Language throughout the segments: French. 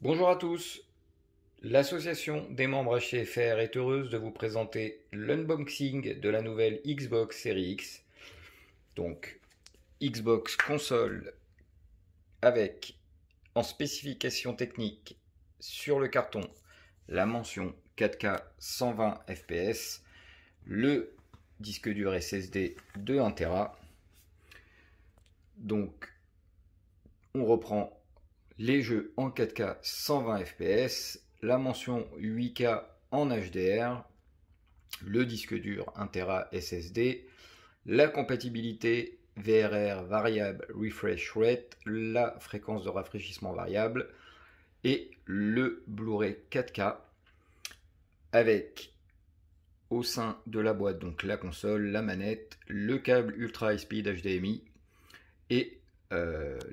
Bonjour à tous, l'association des membres HCFR est heureuse de vous présenter l'unboxing de la nouvelle Xbox Series X. Donc Xbox console avec en spécification technique sur le carton la mention 4K 120 fps, le disque dur SSD de 1 Tera. Donc on reprend les jeux en 4K 120 fps, la mention 8K en HDR, le disque dur 1 Tera SSD, la compatibilité VRR variable refresh rate, la fréquence de rafraîchissement variable et le Blu-ray 4K avec au sein de la boîte donc la console, la manette, le câble ultra high speed HDMI et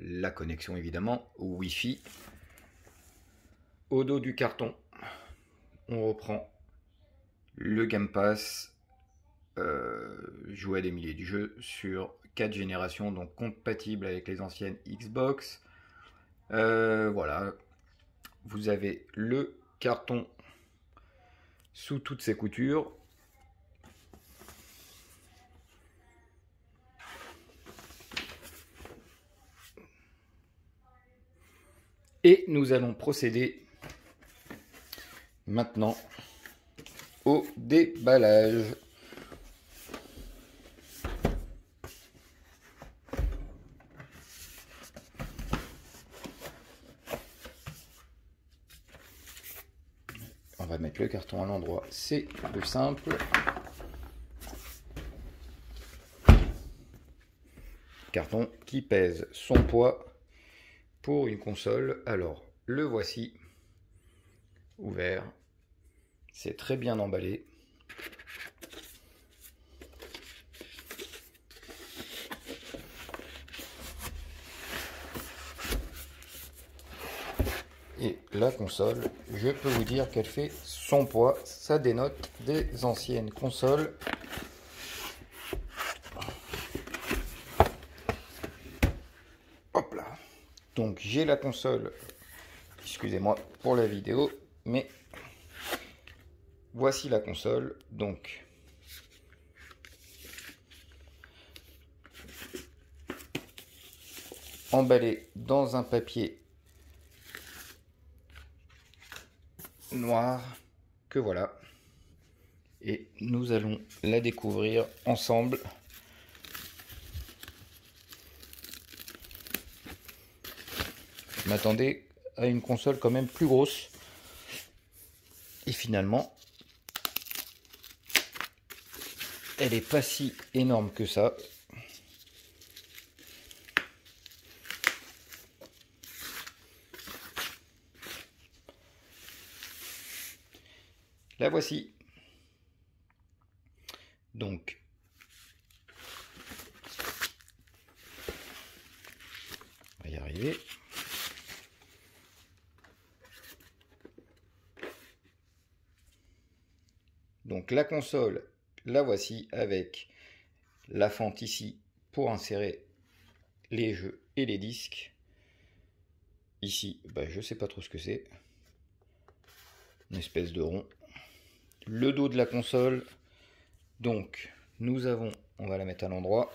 la connexion évidemment au Wi-Fi. Au dos du carton, on reprend le Game Pass, jouer à des milliers de jeux sur 4 générations, donc compatible avec les anciennes Xbox. Voilà, vous avez le carton sous toutes ses coutures. Et nous allons procéder maintenant au déballage. On va mettre le carton à l'endroit, c'est plus simple. Carton qui pèse son poids pour une console. Alors, le voici ouvert. C'est très bien emballé. Et la console, je peux vous dire qu'elle fait son poids. Ça dénote des anciennes consoles. Hop là. Donc j'ai la console. Excusez-moi pour la vidéo, mais voici la console. Donc emballée dans un papier noir que voilà, et nous allons la découvrir ensemble. Je m'attendais à une console quand même plus grosse et finalement elle est pas si énorme que ça. La voici. Donc, on va y arriver. Donc la console, la voici avec la fente ici pour insérer les jeux et les disques. Ici, je sais pas trop ce que c'est. Une espèce de rond. Le dos de la console. Donc, nous avons, on va la mettre à l'endroit.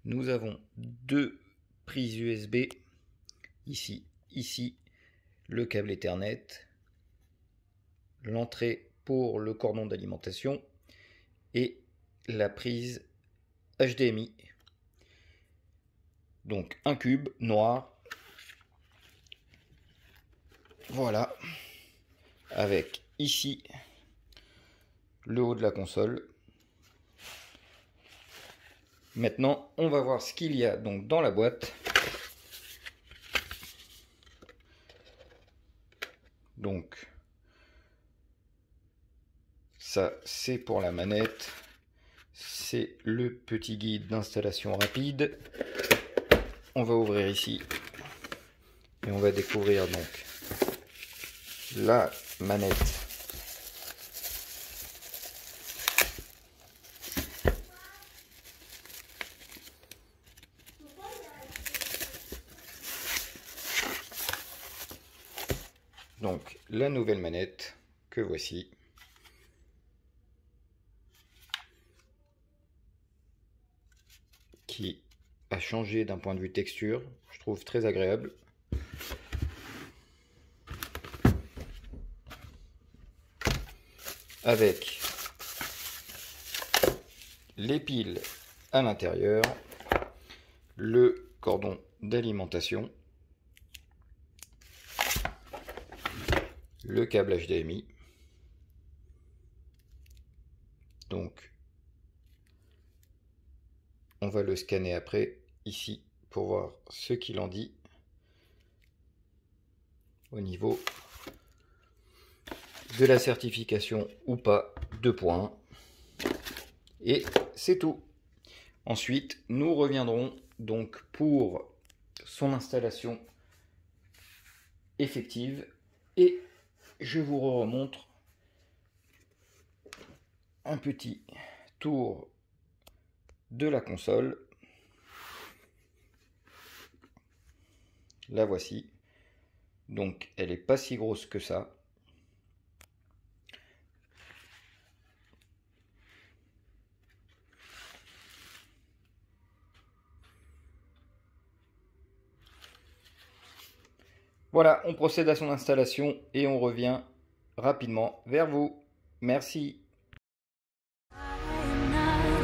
Nous avons deux prises USB. Ici, le câble Ethernet. L'entrée pour le cordon d'alimentation. Et la prise HDMI. Donc, un cube noir. Voilà. Avec ici le haut de la console. Maintenant, on va voir ce qu'il y a donc dans la boîte. Donc, ça, c'est pour la manette. C'est le petit guide d'installation rapide. On va ouvrir ici et on va découvrir donc la manette. Donc la nouvelle manette que voici. Qui a changé d'un point de vue texture, je trouve très agréable. Avec les piles à l'intérieur, le cordon d'alimentation, le câble HDMI. Donc, on va le scanner après, ici, pour voir ce qu'il en dit au niveau de la certification ou pas, 2 points. Et c'est tout. Ensuite, nous reviendrons donc pour son installation effective et je vous remontre un petit tour de la console. La voici. Donc elle n'est pas si grosse que ça. Voilà, on procède à son installation et on revient rapidement vers vous. Merci.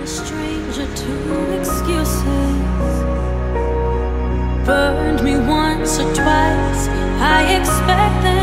Stranger to excuses, burned me once or twice. I expect that